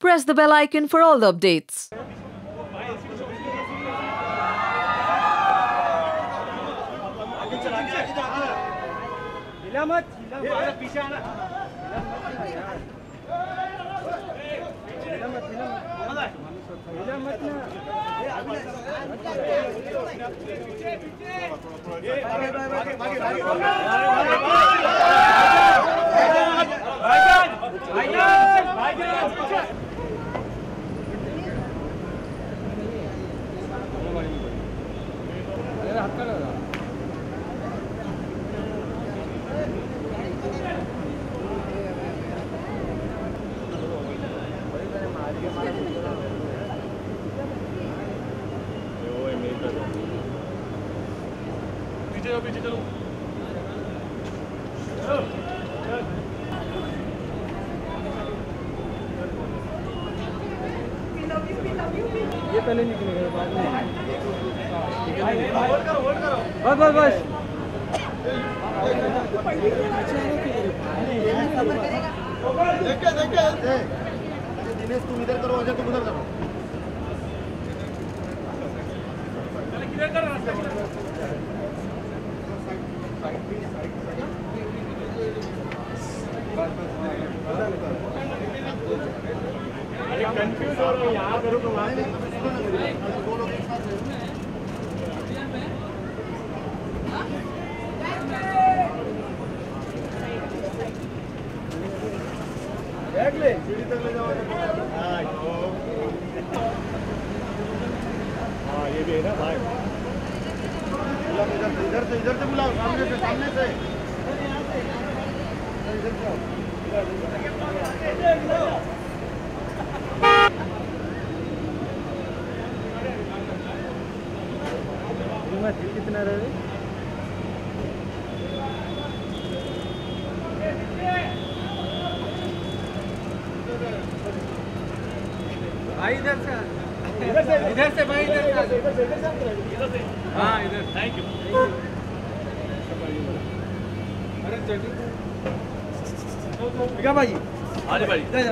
Press the bell icon for all the updates. पीछे चलो ये पहले निकलेगा बाद में होल्ड करो बस बस देख दिनेश तुम इधर करो अजय तुम उधर करो क्लियर कर रास्ता कंफ्यूज हो रहा हूँ यहाँ करूँ तो वहाँ बैग ले सीढ़ी तक ले जाओ हाँ ये भी है ना भाई इधर से बुलाओ सामने से इधर से कितना रहे भाई इधर से भाई इधर से हाँ इधर थैंक यू अरे चलिए भाई हाँ जी भाई वेट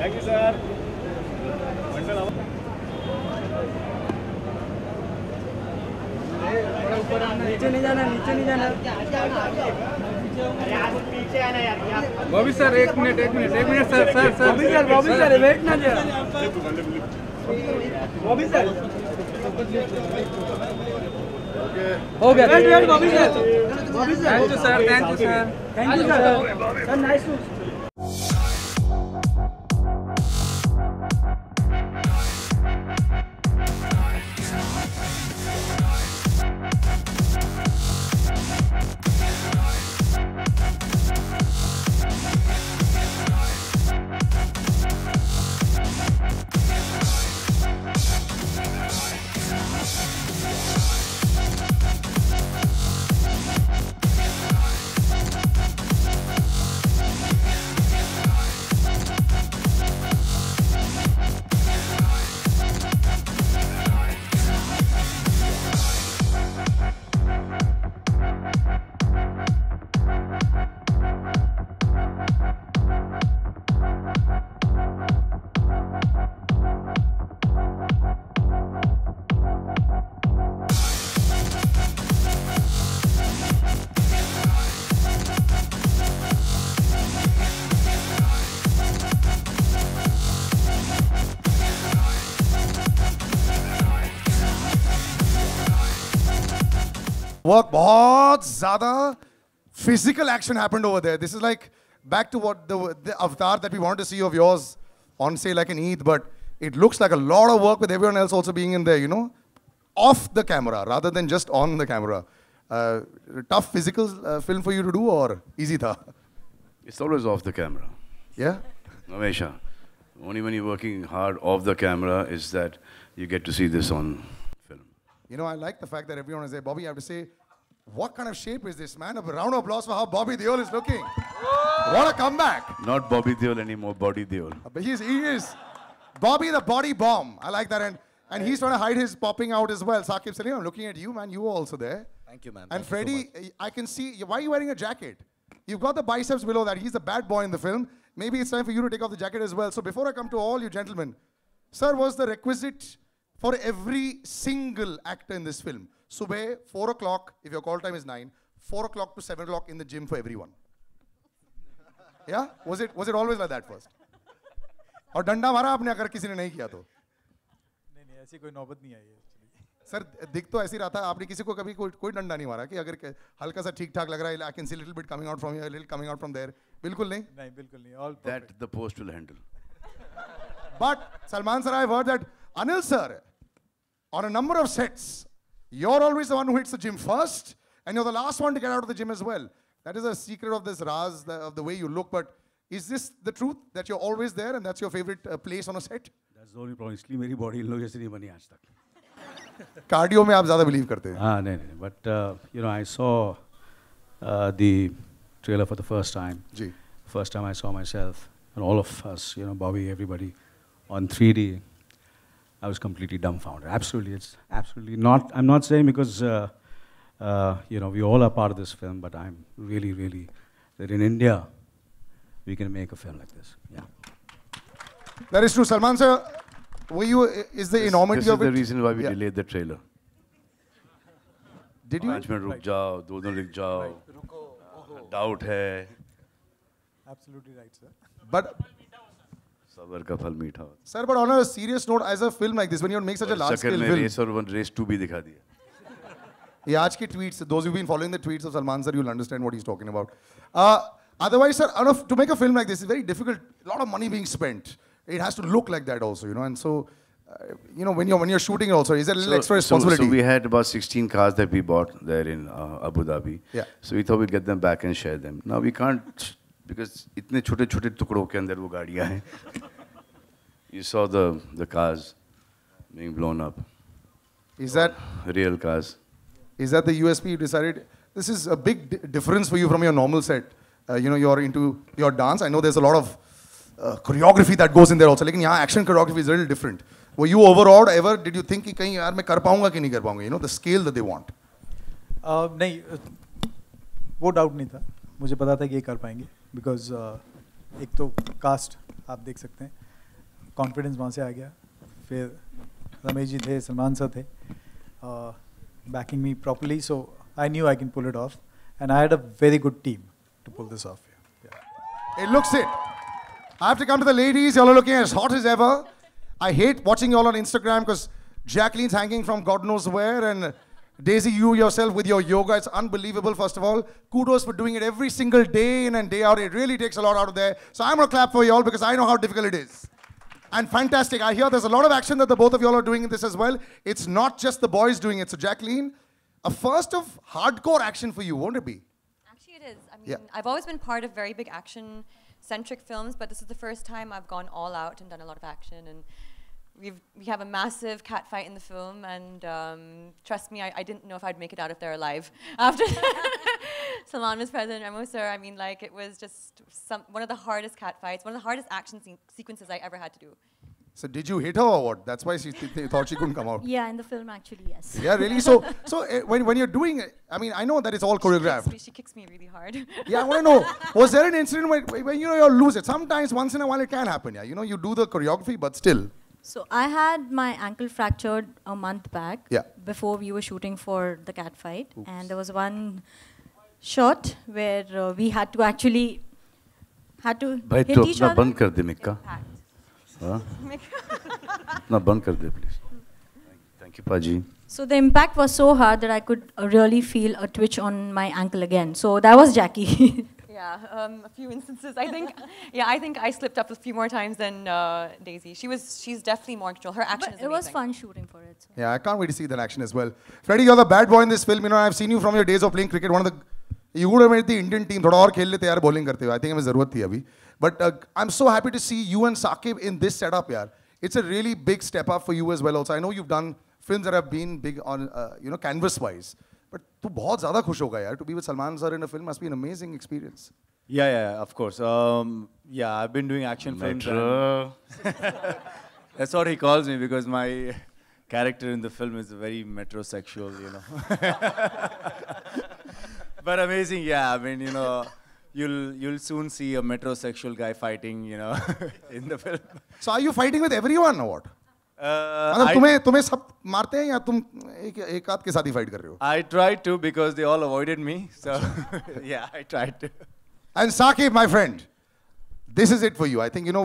थैंक यू सर नीचे नहीं जाना पीछे आना यार बॉबी सर एक minute sir Bobby sir wait ना जरा बॉबी सर हो गया wait Bobby sir thank you sir nice to Work बहुत ज़्यादा physical action happened over there. This is like back to what the avatar that we wanted to see of yours on say like an Eid, but it looks like a lot of work with everyone else also being in there, you know, off the camera rather than just on the camera. Tough physical film for you to do or easy tha? It's always off the camera. Yeah? Namesha, only when you're working hard off the camera is that you get to see this on film. You know, I like the fact that everyone is there. Bobby, I have to say, what kind of shape is this, man? A round of applause for how Bobby Deol is looking. What a comeback. Not Bobby Deol anymore, Body Deol. But he is. Bobby the body bomb. I like that. And he's trying to hide his popping out as well. Saqib Salim, I'm looking at you, man. You were also there. Thank you, man. And Freddie, I can see, why are you wearing a jacket? You've got the biceps below that. He's the bad boy in the film. Maybe it's time for you to take off the jacket as well. So before I come to all you gentlemen, sir, was the requisite for every single actor in this film? Subah, 4 o'clock, if your call time is 9, 4 o'clock to 7 o'clock in the gym for everyone. Yeah? Was it always like that first? और डंडा मारा आपने अगर किसी ने नहीं किया तो? नहीं ऐसी कोई नौबत नहीं आई है सर दिख तो ऐसी रहा था आपने किसी को कभी कोई डंडा नहीं मारा कि अगर हल्का सा ठीक ठाक लग रहा है I can see little bit coming out from here little coming out from there बिल्कुल नहीं बिल्कुल नहीं all That the post will handle. But Salman sir, I've heard that Anil sir, on a number of sets, you're always the one who hits the gym first, and you're the last one to get out of the gym as well. That is a secret of this Raz, of the way you look. But is this the truth that you're always there, and that's your favorite place on a set? That's the only problem. इसलिए मेरी body इन लोगों जैसी नहीं बनी आज तक. Cardio में आप ज़्यादा believe करते हैं? हाँ नहीं. But you know, I saw the trailer for the first time. जी. First time I saw myself and all of us, you know, Bobby, everybody, on 3D. I was completely dumbfounded. Absolutely, it's absolutely not. I'm not saying because you know we all are part of this film, but I'm really that in India we can make a film like this. Yeah. That is true, Salman sir. Were you? Is the enormity This is of the it? reason why we Yeah. delayed the trailer. Did you? 5 minute रुक जाओ, 2 दिन रुक जाओ. Doubt है. Absolutely right, sir. But सबर का फल मीठा होता sir, but on a serious note, as a film like this, when you make such a है. large चक्कर scale में film, रेस और रेस 2 भी दिखा दिया. yeah, आज के tweets, those who've been following the tweets of Salman sir, you'll understand what he's talking about. Otherwise, sir, to make a film like this is very difficult. A lot of money being spent. It has to look like that also, you know. And so, you know, when you're shooting also, is there a little extra responsibility? So we had about 16 cars that we bought there in Abu Dhabi. Yeah. So we thought we'd get them back and share them. Now we can't because इतने छोटे-छोटे टुकड़ों के अंदर वो गाड़ियाँ हैं. You saw the cars being blown up. Is that Real cars. Is that the USP you decided? This is a big difference for you from your normal set. You know, you're into your dance. I know there's a lot of choreography that goes in there also. लेकिन यहाँ action choreography is a little different. Were you overawed ever? Did you think कि कहीं यार मैं कर पाऊँगा कि नहीं कर पाऊँगा? You know, the scale that they want. नहीं वो डाउट नहीं था मुझे पता था कि ये कर पाएंगे बिकॉज एक तो कास्ट आप देख सकते हैं कॉन्फिडेंस वहाँ से आ गया फिर रमेश जी थे सलमान सर थे backing me properly so I knew I can pull it off and I had a very good team to pull this off. Yeah. It looks it. I have to come to the ladies. Y'all are looking as hot as ever. I hate watching y'all on Instagram because Jacqueline's hanging from God knows where and Daisy, you yourself with your yoga, it's unbelievable, first of all. Kudos for doing it every single day in and day out. It really takes a lot out of there. So I'm going to clap for y'all because I know how difficult it is. And fantastic. I hear there's a lot of action that the both of y'all are doing in this as well. It's not just the boys doing it. So Jacqueline, a first of hardcore action for you, won't it be? Actually, it is. I mean, I've always been part of very big action-centric films, but this is the first time I've gone all out and done a lot of action. And we have a massive cat fight in the film, and trust me, I didn't know if I'd make it out if they're alive. After Salman was present, Remo sir, I mean, like, it was just one of the hardest cat fights, one of the hardest action sequences I ever had to do. So did you hit her or what? That's why she thought she couldn't come out. Yeah, in the film actually, yes. Yeah, really? So when you're doing it, I mean, I know that it's all choreographed. She kicks me really hard. Yeah, I want to know, was there an incident when you know, you lose it? Sometimes, once in a while, it can happen, yeah. You know, you do the choreography, but still. So I had my ankle fractured a month back. Yeah. Before we were shooting for the cat fight. Oops. And there was one shot where we had to actually भाई hit तो each अपना other. बंद कर दे मिक्का हाँ अपना बंद कर दे please. Thank you Paji. So the impact was so hard that I could really feel a twitch on my ankle again. So that was Jackie. Yeah, a few instances. I think I slipped up a few more times than Daisy. She's definitely more in control. Her action is it was amazing. fun shooting for it. So. Yeah, I can't wait to see that action as well. Freddie, you're the bad boy in this film. You know, I've seen you from your days of playing cricket. You would have made the Indian team. थोड़ा और खेल लेते यार bowling करते हुए. I think हमें ज़रूरत थी अभी. But I'm so happy to see you and Saqib in this setup, yaar. It's a really big step up for you as well. Also, I know you've done films that have been big on, you know, canvas-wise. But तू बहुत ज़्यादा खुश होगा यार. To be with Salman sir in a film must be an amazing experience. Yeah, of course. Yeah, I've been doing action films. That's what he calls me because my character in the film is very metrosexual, you know. But amazing, yeah. I mean, you know, you'll soon see a metrosexual guy fighting, you know, in the film. So are you fighting with everyone or what? मतलब तुम्हें सब मारते हैं या तुम एक आध के साथ ही fight कर रहे हो? I tried to because they all avoided me. So yeah, I tried to. And Saqib, my friend, this is it for you. I think, you know,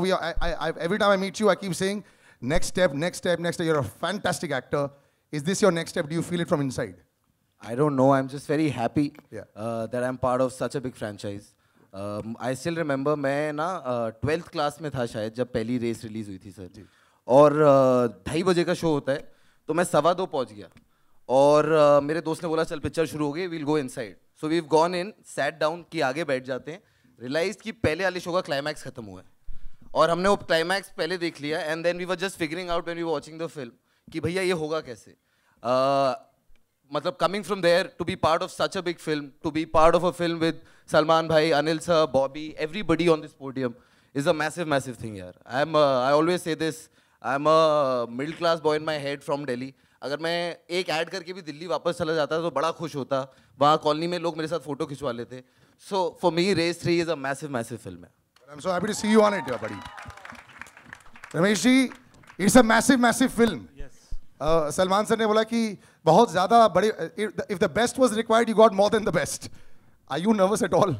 every time I meet you, I keep saying, next step, next step, next step. You're a fantastic actor. Is this your next step? Do you feel it from inside? I don't know. I'm just very happy that I'm part of such a big franchise. I still remember मैं ना 12th class में था शायद जब पहली race release हुई थी sir, और 2:30 बजे का शो होता है, तो मैं 2:15 पहुंच गया, और मेरे दोस्त ने बोला चल पिक्चर शुरू हो गई, we'll go inside. So we've gone in, sat down कि आगे बैठ जाते हैं, realized कि पहले वाले शो का क्लाइमैक्स खत्म हुआ है, और हमने वो क्लाइमैक्स पहले देख लिया, and then we were just figuring out when we were watching the film कि भैया ये होगा कैसे. मतलब coming from there to be part of such a big film, to be part of a film with Salman bhai, Anil sir, Bobby, everybody on this podium is a massive, massive thing यार. I always say this, I'm a middle class boy in my head from Delhi. अगर मैं एक add करके भी दिल्ली वापस चला जाता तो बड़ा खुश होता, वहाँ कॉलोनी में लोग मेरे साथ फोटो खिंचवा लेते. So for me, Race 3 is a massive, massive film. I'm so happy to see you on it, buddy. Ramesh ji, it's a massive, massive film. Yes. Salman sir ने बोला कि बहुत ज़्यादा बड़े. If the best was required, you got more than the best. Are you nervous at all?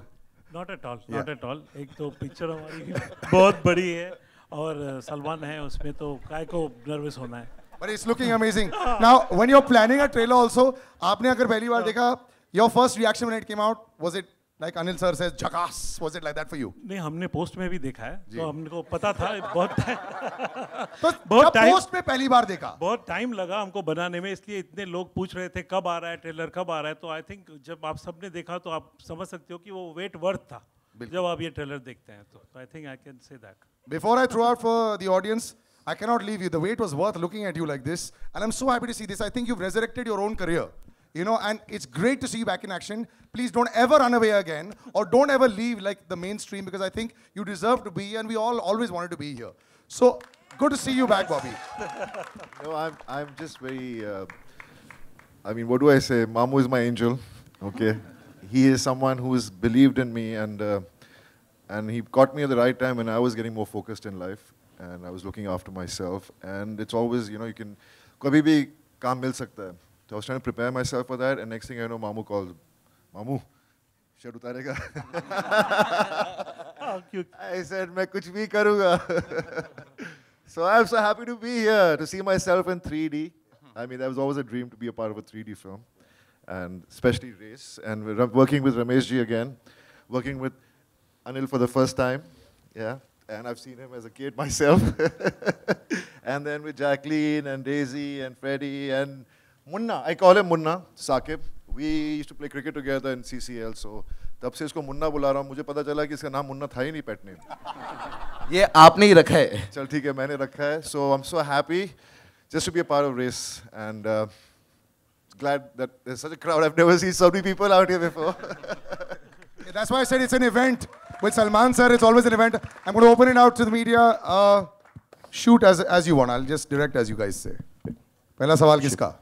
Not at all. Not at all. एक तो picture हमारी बहुत बड़ी है और सलमान है उसमें, तो काय को नर्वस होना है. But it's looking amazing. Now, when you're planning a trailer also, आपने अगर पहली बार देखा, your first reaction when it came out, was it like Anil sir says, "Jackass"? Was it like that for you? नहीं, हमने post में भी देखा है, तो हमको पता था बहुत बहुत टाइम. पोस्ट में पहली बार देखा. बहुत टाइम लगा हमको बनाने में, इसलिए इतने लोग पूछ रहे थे कब आ रहा है ट्रेलर, कब आ रहा है. तो आई थिंक जब आप सबने देखा तो आप समझ सकते हो कि वो वेट वर्थ था जब आप ये ट्रेलर देखते हैं. तो I think I can say that. Before I throw out for the audience, I cannot leave you. The wait was worth looking at you like this. And I'm so happy to see this. I think you've resurrected your own career. You know, and it's great to see you back in action. Please don't ever run away again, or don't ever leave like the mainstream, because I think you deserve to be here, and we all always wanted to be here. So, good to see you back, Bobby. No, I'm just very, I mean, what do I say? Mamu is my angel, okay? He is someone who has believed in me, and he caught me at the right time when I was getting more focused in life, and I was looking after myself. And it's always, you know, you can, kabhi bhi kaam mil sakta hai. So I was trying to prepare myself for that, and next thing I know, Mamu calls, Mamu, shed utarega? I said, मैं कुछ भी करूँगा. So I'm so happy to be here, to see myself in 3D. I mean, that was always a dream to be a part of a 3D film, and especially Race. And we're working with Ramesh ji again, working with Anil for the first time, yeah. And I've seen him as a kid myself. And then with Jacqueline and Daisy and Freddie and Munna, I call him Munna, Saqib. We used to play cricket together in CCL, so तब से इसको मुन्ना बुला रहा हूँ. मुझे पता चला कि इसका नाम मुन्ना था ही नहीं पेट नेम. ये आपने ही रखा है. चल ठीक है, मैंने रखा है. So I'm so happy just to be a part of Race, and glad that there's such a crowd. I've never seen so many people out here before. Yeah, that's why I said it's an event. With Salman sir, it's always an event. I'm going to open it out to the media. Shoot as you want. I'll just direct as you guys say. पहला सवाल किसका?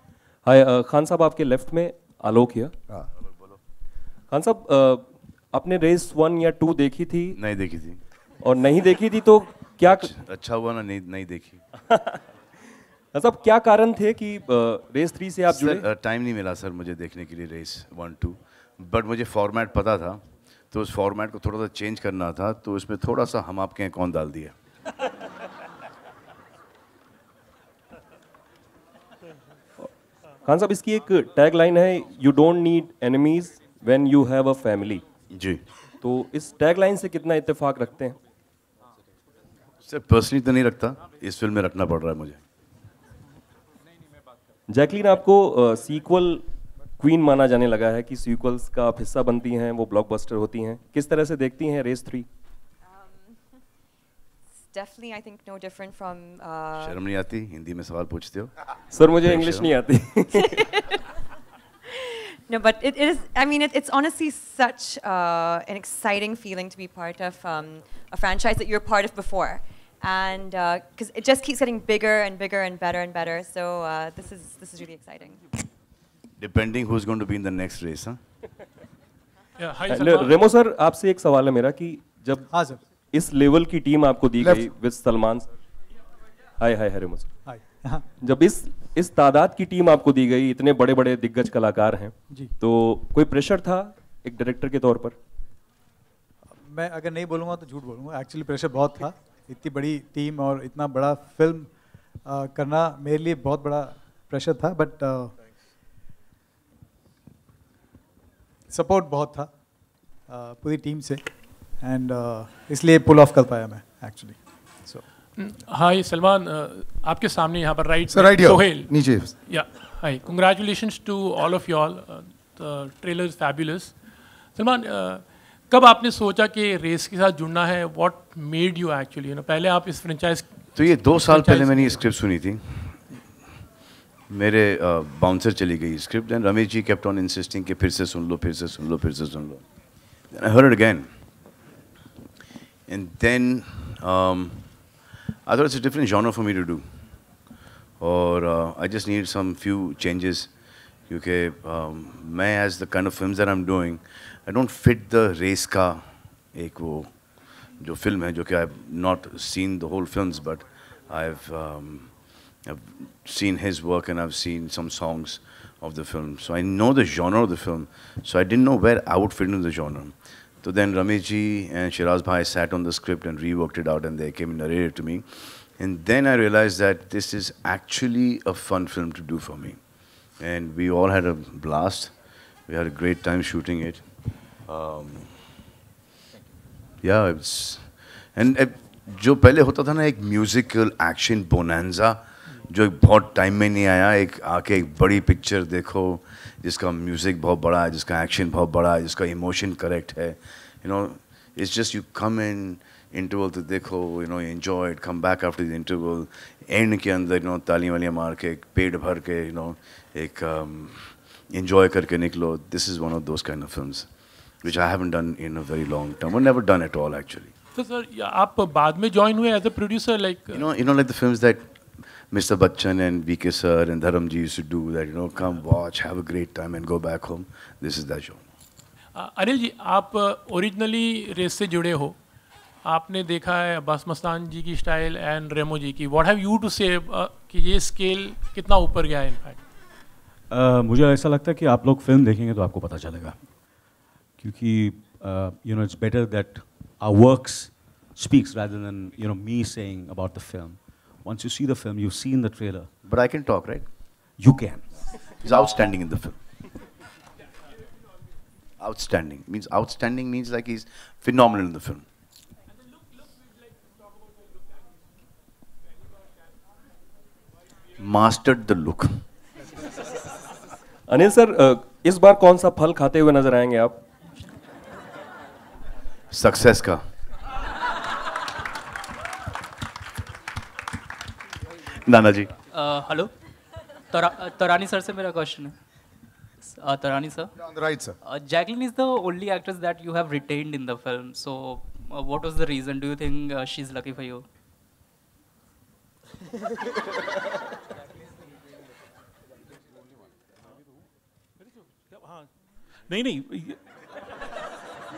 हाय खान साहब, आपके left में आलोक है. खान साहब, आपने race 1 या 2 देखी थी? नहीं देखी थी. और नहीं देखी थी तो क्या अच्छा हुआ ना नहीं देखी. मतलब क्या कारण थे कि रेस 3 से आप जुड़े? टाइम नहीं मिला सर मुझे देखने के लिए रेस 1-2, बट मुझे फॉर्मेट पता था, तो उस फॉर्मेट को थोड़ा सा चेंज करना था, तो इसमें थोड़ा सा हम आपके हैं कौन डाल दिया. खान साहब, इसकी एक टैग लाइन है, you don't need enemies when you have a family. जी. तो इस टैग लाइन से कितना इत्तेफाक रखते हैं? सर पर्सनली तो नहीं रखता, इस फिल्म में रखना पड़ रहा है मुझे. जैकलीन आपको सीक्वल क्वीन माना जाने लगा है कि सीक्वल्स का आप हिस्सा बनती हैं, वो ब्लॉकबस्टर होती हैं. किस तरह से देखती हैं race 3? Definitely, I think no different from. शर्म नहीं आती हिंदी में सवाल पूछते हो? सर मुझे इंग्लिश नहीं आती. No, but it is. I mean, it's honestly such an exciting feeling to be part of a franchise that you're part of before, and because it just keeps getting bigger and bigger and better and better. So this is really exciting. Depending who's going to be in the next race, huh? Remo sir, आपसे एक सवाल है मेरा कि जब हाँ sir, इस level की टीम आपको दी गई with Salman, hi hi Remo sir, hi, जब इस तादाद की टीम आपको दी गई, इतने बड़े बड़े दिग्गज कलाकार हैं जी, तो कोई प्रेशर था एक डायरेक्टर के तौर पर? मैं अगर नहीं बोलूँगा तो झूठ बोलूँगा, एक्चुअली प्रेशर बहुत था। इतनी बड़ी टीम और इतना बड़ा फिल्म करना मेरे लिए बहुत बड़ा प्रेशर था, बट सपोर्ट बहुत था पूरी टीम से, एंड इसलिए पुल ऑफ कर पाया मैं एक्चुअली। हाय सलमान, आपके सामने यहाँ पर राइट सोहेल नीचे। या hi, congratulations to all of you all, the trailer is fabulous. Salman, कब आपने सोचा कि रेस के साथ जुड़ना है? What made you actually, you know, पहले आप इस फ्रेंचाइज, तो ये 2 साल पहले मैंने ये स्क्रिप्ट सुनी थी, मेरे बाउंसर चली गई script, and Ramesh ji kept on insisting कि फिर से सुन लो, फिर से सुन लो, फिर से सुन लो। I heard again, and then I thought it's a different genre for me to do, or I just need some few changes, क्योंकि मैं as the kind of films that I'm doing, I don't fit the race का एक वो जो film है, जो कि I've not seen the whole films, but I've seen his work and I've seen some songs of the film, so I know the genre of the film, so I didn't know where I would fit into the genre. So then Ramesh ji and Shiraz bhai sat on the script and reworked it out, and they came and narrated to me. And then I realized that this is actually a fun film to do for me. And we all had a blast. We had a great time shooting it. Yeah, it's... And जो पहले होता था ना एक musical action bonanza, जो एक बहुत time में नहीं आया, एक आके एक बड़ी पिक्चर देखो जिसका म्यूजिक बहुत बड़ा है, जिसका एक्शन बहुत बड़ा है, जिसका इमोशन करेक्ट है, you know, it's just you come in interval तो देखो, you know, enjoy it, come back after the interval, and के अंदर, यू नो, तालियां वालियां मार के पेट भर के, यू नो, एक एंजॉय करके निकलो. This is one of those kind of films which I haven't done in a very long time, और never done at all actually. तो सर आप बाद में ज्वाइन हुए as a producer, like you know like the films that Mr. Bachchan and VK sir and Dharamji used to do, that, you know, come watch, have a great time and go back home. This is that show. Anil ji, आप originally race से जुड़े हो, आपने देखा है अब्बास मस्तान जी की style and रेमो जी की. What have you to से कि ये स्केल कितना ऊपर गया है इनफैक्ट? मुझे ऐसा लगता है कि आप लोग फिल्म देखेंगे तो आपको पता चलेगा, क्योंकि you know, it's better that our works speaks rather than, you know, me saying about the film. Once you see the film, you've seen the trailer. But I can talk, right? You can. He's outstanding in the film. Outstanding means like he's phenomenal in the film. Mastered the look. Anil sir, इस बार कौन सा फल खाते हुए नजर आएंगे आप? Success का. नाना जी. हेलो, तरानी सर से मेरा क्वेश्चन है. Tarani sir. Yeah, on the right, sir. Jacqueline is the only actress that you have retained in the film. So, what was the reason? Do you think she's lucky for you? नहीं.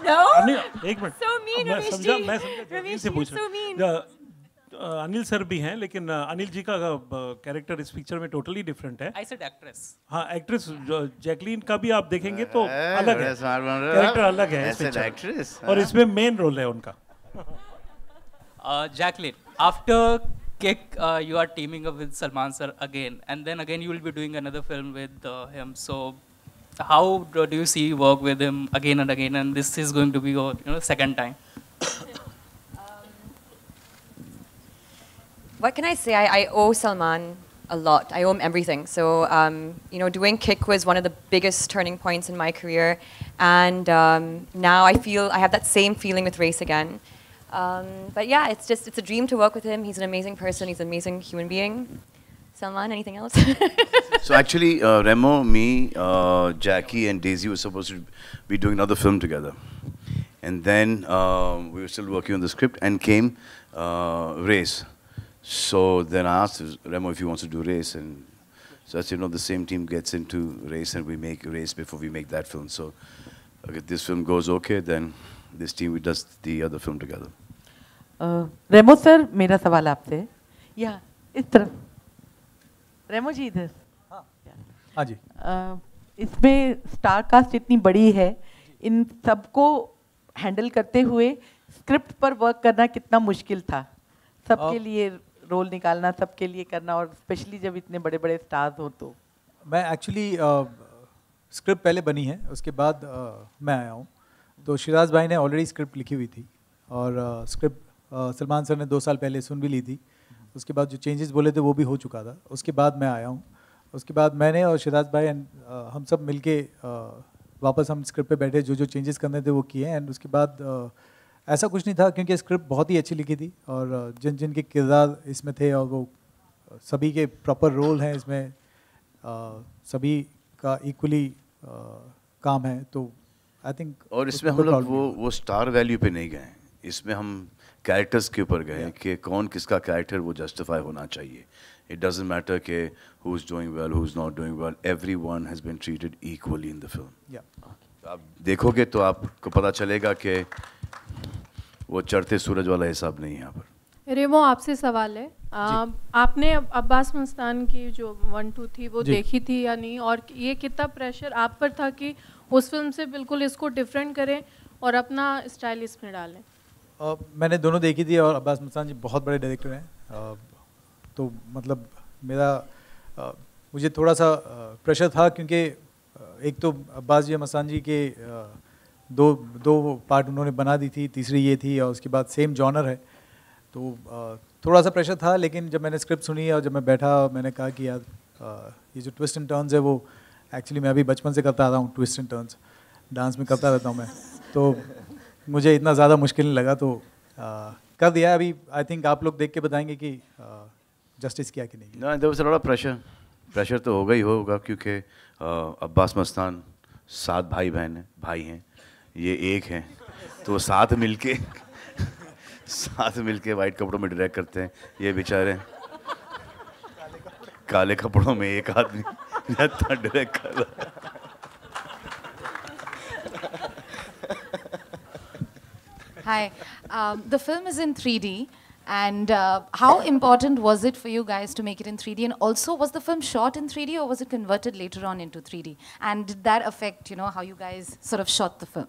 No. एक minute. So mean, मैं Ramesh समझा, ji. मैं समझा. Ramesh से ji, पूछ so mean. Anil sir भी हैं, लेकिन अनिल जी का कैरेक्टर इस पिक्चर में टोटली डिफरेंट है. I said actress. हाँ, एक्ट्रेस जैकलीन का भी आप देखेंगे तो अलग है, कैरेक्टर अलग है इस पिक्चर, और इसमें मेन रोल है उनका. Jacqueline, after Kick, you are teaming up with Salman sir again, and then again you will be doing another film with him. So, how do you see work with him again and again? And this is going to be your second time. What can I say? I owe Salman a lot. I owe him everything. So, doing Kick was one of the biggest turning points in my career. And now I feel I have that same feeling with Race again. But yeah, it's a dream to work with him. He's an amazing person. He's an amazing human being. Salman, anything else? So actually, Remo, me, Jackie and Daisy were supposed to be doing another film together. And then we were still working on the script, and came Race. So then I asked Remo if he wants to do Race, and so I said, the same team gets into Race, and we make Race before we make that film. So if this film goes okay, then this team does the other film together. Remo sir, मेरा सवाल आपसे है, या इस तरफ, रेमो जी इधर, हाँ जी, इसमें स्टार कास्ट इतनी बड़ी है, इन सबको हैंडल करते हुए स्क्रिप्ट पर वर्क करना कितना मुश्किल था, सबके लिए रोल निकालना, सबके लिए करना, और स्पेशली जब इतने बड़े बड़े स्टार्स हो तो? मैं एक्चुअली स्क्रिप्ट पहले बनी है, उसके बाद मैं आया हूँ, तो शिराज भाई ने ऑलरेडी स्क्रिप्ट लिखी हुई थी, और स्क्रिप्ट सलमान सर ने 2 साल पहले सुन भी ली थी, उसके बाद जो चेंजेस बोले थे वो भी हो चुका था, उसके बाद मैं आया हूँ, उसके बाद मैंने और शिराज भाई हम सब मिलके वापस हम स्क्रिप्ट पे बैठे, जो जो चेंजेस करने थे वो किए, एंड उसके बाद ऐसा कुछ नहीं था, क्योंकि स्क्रिप्ट बहुत ही अच्छी लिखी थी, और जिन जिन के किरदार इसमें थे और वो सभी के प्रॉपर रोल हैं इसमें, सभी का इक्वली काम है, तो आई थिंक। और इसमें हम लोग वो स्टार वैल्यू पे नहीं गए, इसमें हम कैरेक्टर्स के ऊपर गए कि कौन किसका कैरेक्टर वो जस्टिफाई होना चाहिए। It doesn't matter कि who's doing well, who's not doing well. Everyone has been treated equally in the film. Yeah. आप देखोगे तो आपको पता चलेगा कि वो चढ़ते सूरज वाला हिसाब नहीं है यहाँ पर। रेमो, आपसे सवाल है, आपने अब्बास मस्तान की जो 1, 2 थी वो देखी थी या नहीं, और ये कितना प्रेशर आप पर था कि उस फिल्म से बिल्कुल इसको डिफरेंट करें और अपना स्टाइल इसमें डालें? मैंने दोनों देखी थी, और अब्बास मस्तान जी बहुत बड़े डायरेक्टर हैं, तो मतलब मेरा मुझे थोड़ा सा प्रेशर था, क्योंकि एक तो अब्बास जी मस्तान जी के दो पार्ट उन्होंने बना दी थी, तीसरी ये थी, और उसके बाद सेम जॉनर है, तो थोड़ा सा प्रेशर था। लेकिन जब मैंने स्क्रिप्ट सुनी और जब मैं बैठा, मैंने कहा कि यार ये जो ट्विस्ट एंड टर्न्स है वो एक्चुअली मैं अभी बचपन से करता आ रहा हूँ, ट्विस्ट एंड टर्न्स डांस में करता रहता हूँ मैं, तो मुझे इतना ज़्यादा मुश्किल नहीं लगा, तो कर दिया। अभी आई थिंक आप लोग देख के बताएंगे कि जस्टिस किया कि नहीं। ना, there was a lot of pressure तो होगा ही होगा, क्योंकि अब्बास मस्तान 7 भाई हैं, ये एक हैं, तो साथ मिलके वाइट कपड़ों में डायरेक्ट करते हैं, ये बेचारे काले कपड़ों में एक आदमी डायरेक्ट कर रहा है। Hi, the film is in 3D, and how important was it for you guys to make it in 3D? And also, was the film shot in 3D or was it converted later on into 3D? And did that affect, how you guys sort of shot the film?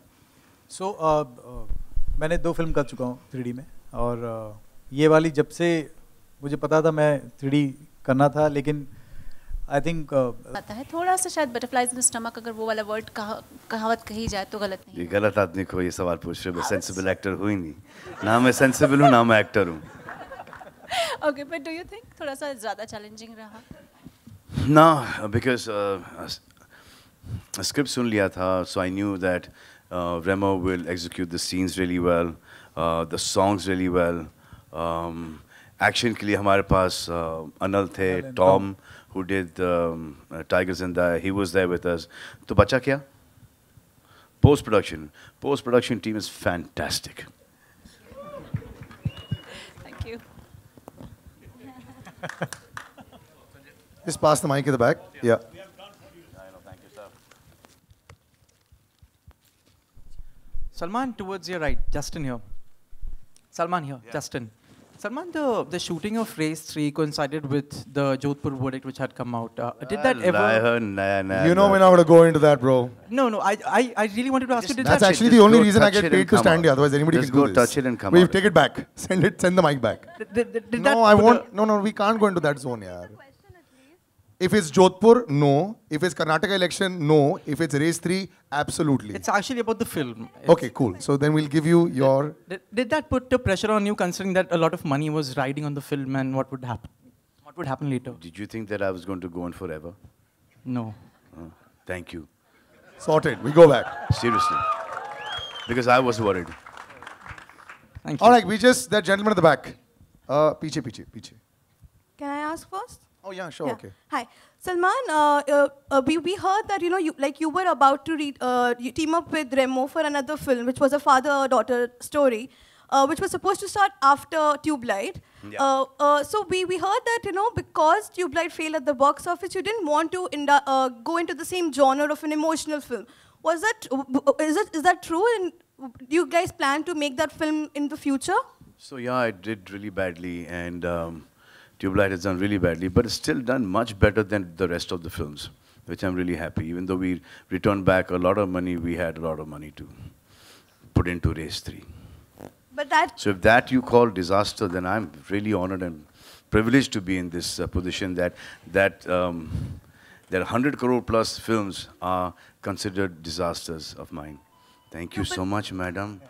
So, मैंने 2 film कर चुका हूँ 3D में, और ये वाली जब से मुझे पता था मैं 3D करना था, लेकिन आई थिंक पता है थोड़ा सा शायद बटरफ्लाइज इन द स्टमक, अगर वो वाला वर्ड कहावत कही जाए तो गलत नहीं। ये गलत आदमी को ये सवाल पूछ रहे हो, मैं सेंसिबल एक्टर हूँ ही नहीं, ना मैं सेंसिबल हूँ ना मैं एक्टर हूँ। Okay, but do you think थोड़ा सा ज़्यादा चैलेंजिंग रहा? ना, बिकॉज स्क्रिप्ट सुन लिया था, so I knew that Remo will execute the scenes really well, the songs really well. Action के लिए हमारे पास अनल थे, Tom who did Tigers and the, he was there with us. तो बचा क्या? Post production team is fantastic. Thank you. Just pass the mic at the back. Yeah. Salman, towards your right. Justin here. Salman here. Yeah. Justin. Salman, the shooting of Race 3 coincided with the Jodhpur verdict which had come out. Did that ever... You know we're not going to go into that, bro. No, I really wanted to ask you, did That's that actually the only reason I get paid to stand here. Otherwise anybody can do this. Just go touch it and come out. We've take it back. Send the mic back. No, I won't. No, we can't go into that zone, yaar. If it's Jodhpur, no. If it's Karnataka election, no. If it's Race 3, absolutely. It's actually about the film. Okay, cool. So then we'll give you your... Did that put the pressure on you, considering that a lot of money was riding on the film, and what would happen? What would happen later? Did you think that I was going to go on forever? No. Thank you. Sorted. We go back. Seriously. Because I was worried. Thank you. All right, that gentleman at the back. Piche. Can I ask first? Oh yeah, sure, okay. Hi, Salman. We heard that you were about to team up with Remo for another film, which was a father-daughter story, which was supposed to start after Tube Light. Yeah. So we heard that because Tube Light failed at the box office, you didn't want to go into the same genre of an emotional film. Is that true? And do you guys plan to make that film in the future? So yeah, I did really badly, and Tubelight has done really badly, but it's still done much better than the rest of the films, which I'm really happy. Even though we returned back a lot of money, we had a lot of money to put into Race 3. But that. So if that you call disaster, then I'm really honored and privileged to be in this position that 100 crore plus films are considered disasters of mine. Thank you so much, madam.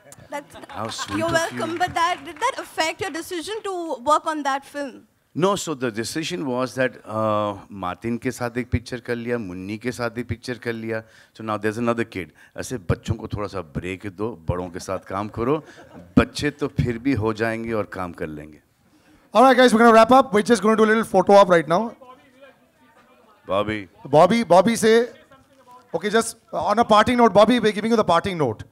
How sweet You're of welcome. you. But did that affect your decision to work on that film? No, so the decision was that Martin के साथ एक picture कर लिया, मुन्नी के साथ एक picture कर लिया. So now there's another kid. ऐसे बच्चों को थोड़ा सा break दो, बड़ों के साथ काम करो. बच्चे तो फिर भी हो जाएंगे और काम कर लेंगे. All right, guys, we're going to wrap up. We're just going to do a little photo op right now. Bobby say, okay, just on a parting note, Bobby, we're giving you the parting note.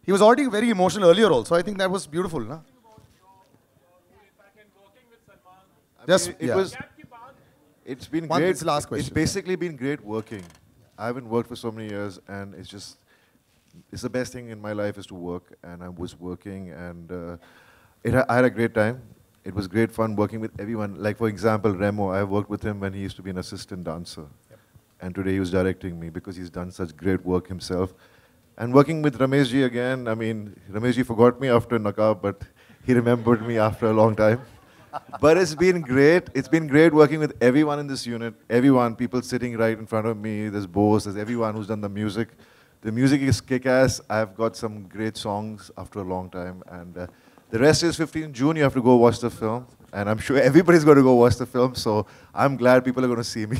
He was already very emotional earlier also. I think that was beautiful, na? It's been One, great. it's the last question. It's basically been great working. I haven't worked for so many years, and it's the best thing in my life is to work, and I was working, and I had a great time. It was great fun working with everyone. Like, for example, Remo, I worked with him when he used to be an assistant dancer. And today he was directing me because he's done such great work himself. And working with Rameshji again, I mean, Rameshji forgot me after Naqab, but he remembered me after a long time. But it's been great. It's been great working with everyone in this unit. Everyone, people sitting right in front of me. There's Bose, there's everyone who's done the music. The music is kick-ass. I've got some great songs after a long time. And the rest is 15 June. You have to go watch the film. And I'm sure everybody's going to go watch the film. So I'm glad people are going to see me.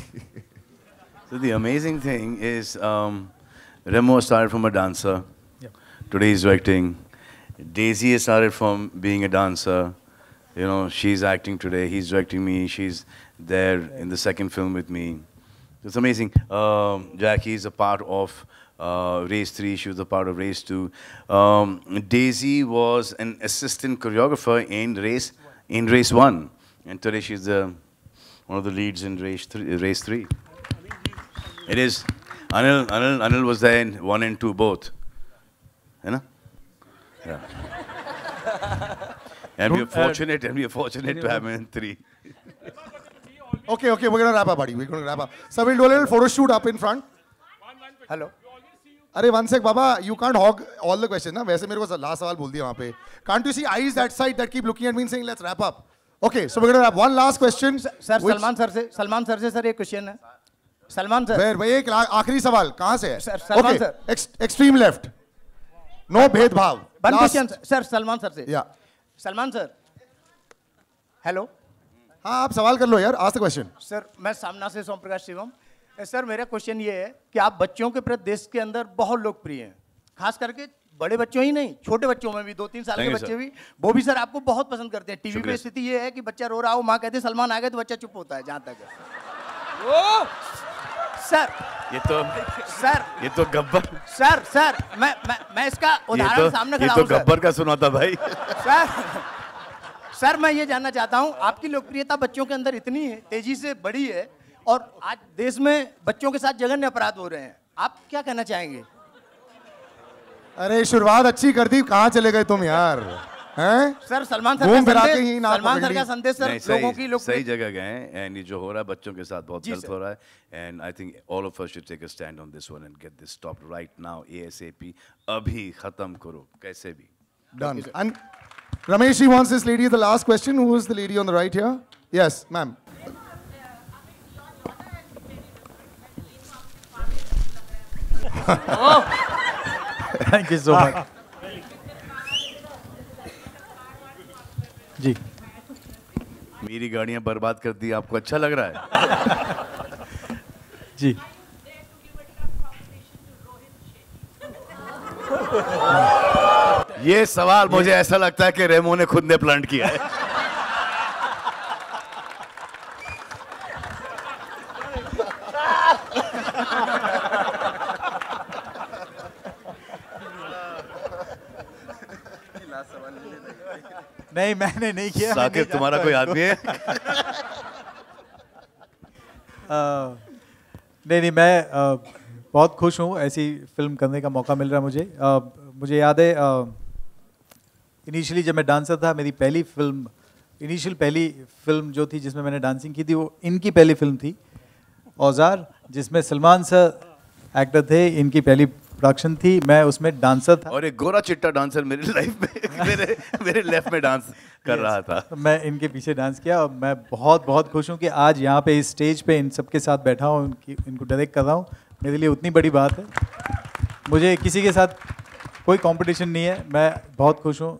So the amazing thing is Remo started from a dancer. Yep. Today he's directing. Daisy started from being a dancer. You know, she's acting today. He's directing me. She's there in the second film with me. It's amazing. Jackie is a part of Race 3. She was a part of Race 2. Daisy was an assistant choreographer in Race 1. And today she's one of the leads in Race 3. It is. Anil was there in 1 and 2 both. You know? Yeah. And we are fortunate to have him in 3. Okay, we're going to wrap up, buddy. We're going to wrap up. So we'll do a little photo shoot up in front. Hello. Arey, one sec, Baba. You can't hog all the questions, na? वैसे मेरे को last सवाल बोल दिया वहाँ पे. Can't you see eyes that side that keep looking at me and saying, let's wrap up? Okay, so we're going to wrap. One last question. Sir, Salman sir से sir एक question है. Salman sir. Where? भाई एक आखिरी सवाल कहाँ से है? Salman sir. Extreme left. No भेदभाव. One question, sir. Salman sir से. Yeah. Salman sir. Hello. हाँ आप सवाल कर लो यार. Ask the question. सर मैं सामना से सोम प्रकाश शिवम. सर मेरा क्वेश्चन ये है कि आप बच्चों के प्रति देश के अंदर बहुत लोकप्रिय हैं, खास करके बड़े बच्चों ही नहीं, छोटे बच्चों में भी, 2-3 साल के बच्चे भी, वो भी सर आपको बहुत पसंद करते हैं. टीवी पे स्थिति ये है कि बच्चा रो रहा हो, माँ कहती है सलमान आ गए तो बच्चा चुप होता है. जहाँ तक है सर ये तो गब्बर सर मैं इसका उदाहरण सामने खड़ा हूं. ये तो गब्बर का सुना था भाई. सर मैं ये जानना चाहता हूं, आपकी लोकप्रियता बच्चों के अंदर इतनी है, तेजी से बढ़ी है, और आज देश में बच्चों के साथ जघन्य अपराध हो रहे हैं, आप क्या कहना चाहेंगे? अरे शुरुआत अच्छी कर दी, कहाँ चले गए तुम यार? हैं? सर सलमान सर का संदेश सर लोगों की सही जगह गए. एंड ये जो हो रहा है बच्चों के साथ बहुत गलत हो रहा है. And I think all of us should take a stand on this one and get this stopped right now ASAP. अभी खत्म करो कैसे भी. Done. And Ramesh, he wants this lady the last question. Who is the lady on the right here? Yes, ma'am. Thank you so much. जी. मेरी गाड़ियां बर्बाद कर दी, आपको अच्छा लग रहा है? जी. ये सवाल मुझे ऐसा लगता है कि रेमो ने खुद ने प्लांट किया है. नहीं मैंने नहीं किया. साकिब तुम्हारा कोई आदमी है? नहीं मैं बहुत खुश हूँ ऐसी फिल्म करने का मौका मिल रहा है मुझे। मुझे याद है इनिशियली जब मैं डांसर था, मेरी पहली फिल्म जो थी जिसमें मैंने डांसिंग की थी वो इनकी पहली फिल्म थी औजार, जिसमें सलमान सर एक्टर थे। इनकी पहली प्रोडक्शन थी, मैं उसमें डांसर था। और एक गोरा चिट्टा डांसर मेरी लाइफ में मेरे लेफ्ट में डांस कर रहा था। मैं इनके पीछे डांस किया और मैं बहुत बहुत खुश हूँ कि आज यहाँ पे इस स्टेज पे इन सबके साथ बैठा हूँ, इनको डायरेक्ट कर रहा हूँ। मेरे लिए उतनी बड़ी बात है। मुझे किसी के साथ कोई कंपटीशन नहीं है, मैं बहुत खुश हूँ।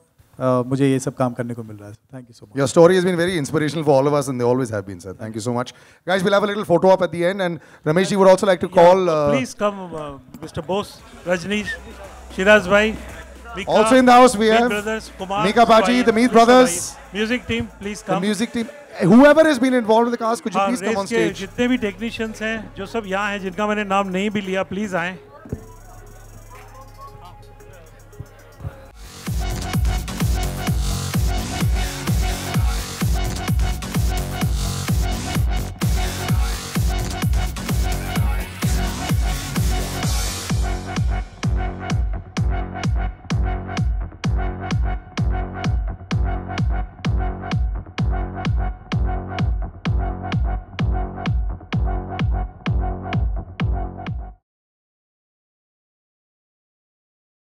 मुझे ये सब काम करने को मिल रहा है। Thank you so much. Your story has been very inspirational for all of us, and they always have been, sir. Thank you so much. Guys, we'll have a little photo op at the end, and Ramesh ji would also like to call. Please come, Mr. Bose, Rajneesh, Shiraz bhai. Mika, Also in the house we have brothers, Kumar, Mika Baji, the Meet Brothers. Music team, please come. The music team. Whoever has been involved with the cast, could you please come on stage? जितने भी technicians हैं, जो सब यहाँ हैं, जिनका मैंने नाम नहीं भी लिया, प्लीज आएं।